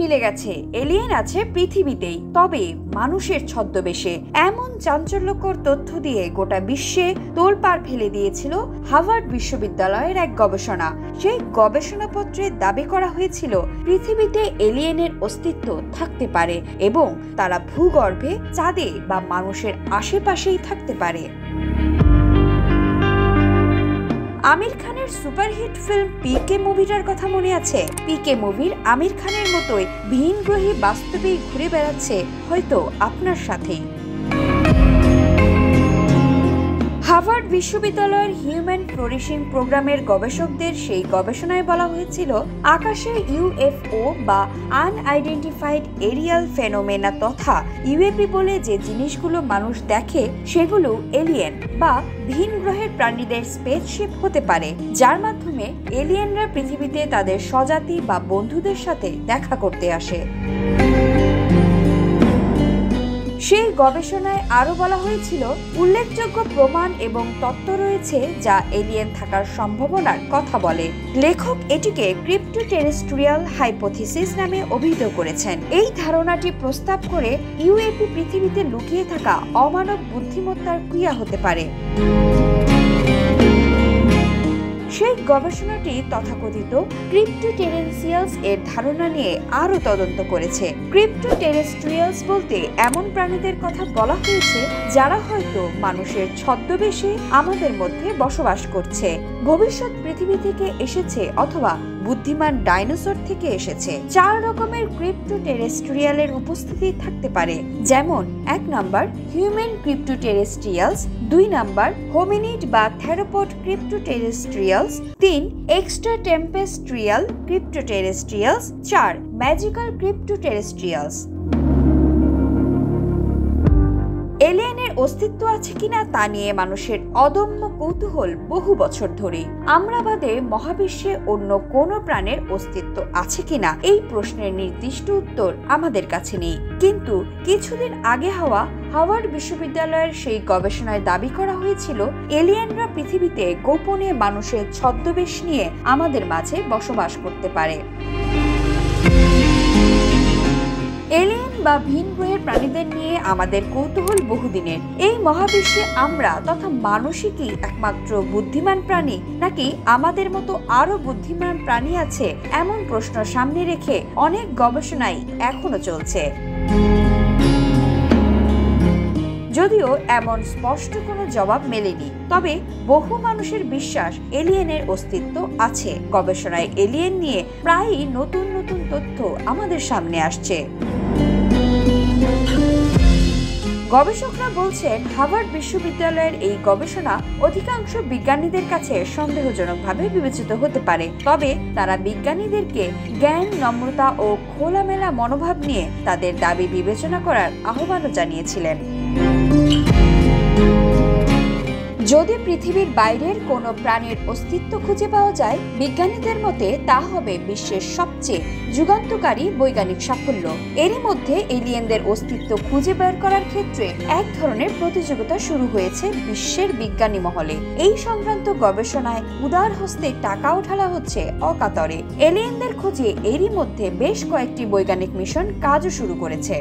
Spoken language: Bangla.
মিলে গেছে, এলিয়েন আছে পৃথিবীতেই, তবে মানুষের ছদ্মবেশে। এমন চাঞ্চল্যকর তথ্য দিয়ে গোটা বিশ্বে তোলপাড় ফেলে দিয়েছিল হার্ভার্ড বিশ্ববিদ্যালয়ের এক গবেষণা। সেই গবেষণাপত্রে দাবি করা হয়েছিল পৃথিবীতে এলিয়েনের অস্তিত্ব থাকতে পারে এবং তারা ভূগর্ভে, চাঁদে বা মানুষের আশেপাশেই থাকতে পারে। আমির খানের সুপারহিট ফিল্ম পিকে মুভিটার কথা মনে আছে? পিকে মুভির আমির খানের মতোই ভিনগ্রহী বাস্তবেই ঘুরে বেড়াচ্ছে হয়তো আপনার সাথেই। হার্ভার্ড বিশ্ববিদ্যালয়ের হিউম্যান ফ্লোরিশিং প্রোগ্রামের গবেষকদের সেই গবেষণায় বলা হয়েছিল আকাশে ইউএফও বা আনআইডেন্টিফাইড এরিয়াল ফেনোমেনা তথা ইউএপি বলে যে জিনিসগুলো মানুষ দেখে সেগুলো এলিয়েন বা ভিন গ্রহের প্রাণীদের স্পেসশিপ হতে পারে, যার মাধ্যমে এলিয়েনরা পৃথিবীতে তাদের স্বজাতি বা বন্ধুদের সাথে দেখা করতে আসে। সেই গবেষণায় আরো বলা হয়েছিল উল্লেখযোগ্য প্রমাণ এবং তত্ত্ব রয়েছে যা এলিয়েন থাকার সম্ভাবনার কথা বলে। লেখক এটিকে ক্রিপ্টো টেরেস্ট্রিয়াল হাইপোথিসিস নামে অভিহিত করেছেন। এই ধারণাটি প্রস্তাব করে ইউএপি পৃথিবীতে লুকিয়ে থাকা অমানব বুদ্ধিমত্তার ক্রিয়া হতে পারে। সেই গবেষণাটি তথাকথিত ক্রিপ্টো টেরেন্সিয়ালস এর ধারণা নিয়ে আরো তদন্ত করেছে। ক্রিপ্টো টেরেস্ট্রিয়ালস বলতে এমন প্রাণীদের কথা বলা হয়েছে যারা হয়তো মানুষের ছদ্মবেশে আমাদের মধ্যে বসবাস করছে, ভবিষ্যৎ পৃথিবী থেকে এসেছে অথবা বুদ্ধিমান ডাইনোসর থেকে এসেছে। 4 রকমের ক্রিপ্টো টেরেস্ট্রিয়ালের উপস্থিতি থাকতে পারে, যেমন 1 number human crypto terrestrials, 2 number hominid বা theropod crypto terrestrials, 3 extra tempestrial crypto terrestrials, 4 magical crypto terrestrials. এলিয়েনের অস্তিত্ব আছে কিনা তা নিয়ে মানুষের অদম্য কৌতূহল বহু বছর ধরে। আমরা বাদে মহাবিশ্বে অন্য কোনো প্রাণের অস্তিত্ব আছে কিনা এই প্রশ্নের নির্দিষ্ট উত্তর আমাদের কাছে নেই, কিন্তু কিছুদিন আগে হওয়া হার্ভার্ড বিশ্ববিদ্যালয়ের সেই গবেষণায় দাবি করা হয়েছিল এলিয়েনরা পৃথিবীতে গোপনে মানুষের ছদ্মবেশ নিয়ে আমাদের মাঝে বসবাস করতে পারে। এলিয়েন বা ভিন গ্রহের প্রাণীদের নিয়ে আমাদের কৌতূহল বহুদিনের। এই মহাবিশ্বে আমরা তথা মানুষই কি একমাত্র বুদ্ধিমান প্রাণী, নাকি আমাদের মতো আরো বুদ্ধিমান প্রাণী আছে? এমন প্রশ্ন সামনে রেখে অনেক গবেষণাই এখনো চলছে। যদিও এমন স্পষ্ট কোনো জবাব মেলেনি, তবে বহু মানুষের বিশ্বাস এলিয়েনের অস্তিত্ব আছে। গবেষণায় এলিয়েন নিয়ে প্রায়ই নতুন নতুন তথ্য আমাদের সামনে আসছে। গবেষকরা বলছেন হার্ভার্ড বিশ্ববিদ্যালয়ের এই গবেষণা অধিকাংশ বিজ্ঞানীদের কাছে সন্দেহজনকভাবে বিবেচিত হতে পারে, তবে তারা বিজ্ঞানীদেরকে জ্ঞান, নম্রতা ও খোলামেলা মনোভাব নিয়ে তাদের দাবি বিবেচনা করার আহ্বানও জানিয়েছিলেন। যদি পৃথিবীর বাইরের কোনো প্রাণীর অস্তিত্ব খুঁজে পাওয়া যায়, বিজ্ঞানীদের মতে তা হবে বিশ্বের সবচেয়ে যুগান্তকারী বৈজ্ঞানিক সাফল্য। এরই মধ্যে এলিয়েনদের অস্তিত্ব খুঁজে বের করার ক্ষেত্রে এক ধরনের প্রতিযোগিতা শুরু হয়েছে বিশ্বের বিজ্ঞানী মহলে। এই সংক্রান্ত গবেষণায় উদার হস্তে টাকাও ঢালা হচ্ছে অকাতরে। এলিয়েনদের খোঁজে এরই মধ্যে বেশ কয়েকটি বৈজ্ঞানিক মিশন কাজও শুরু করেছে।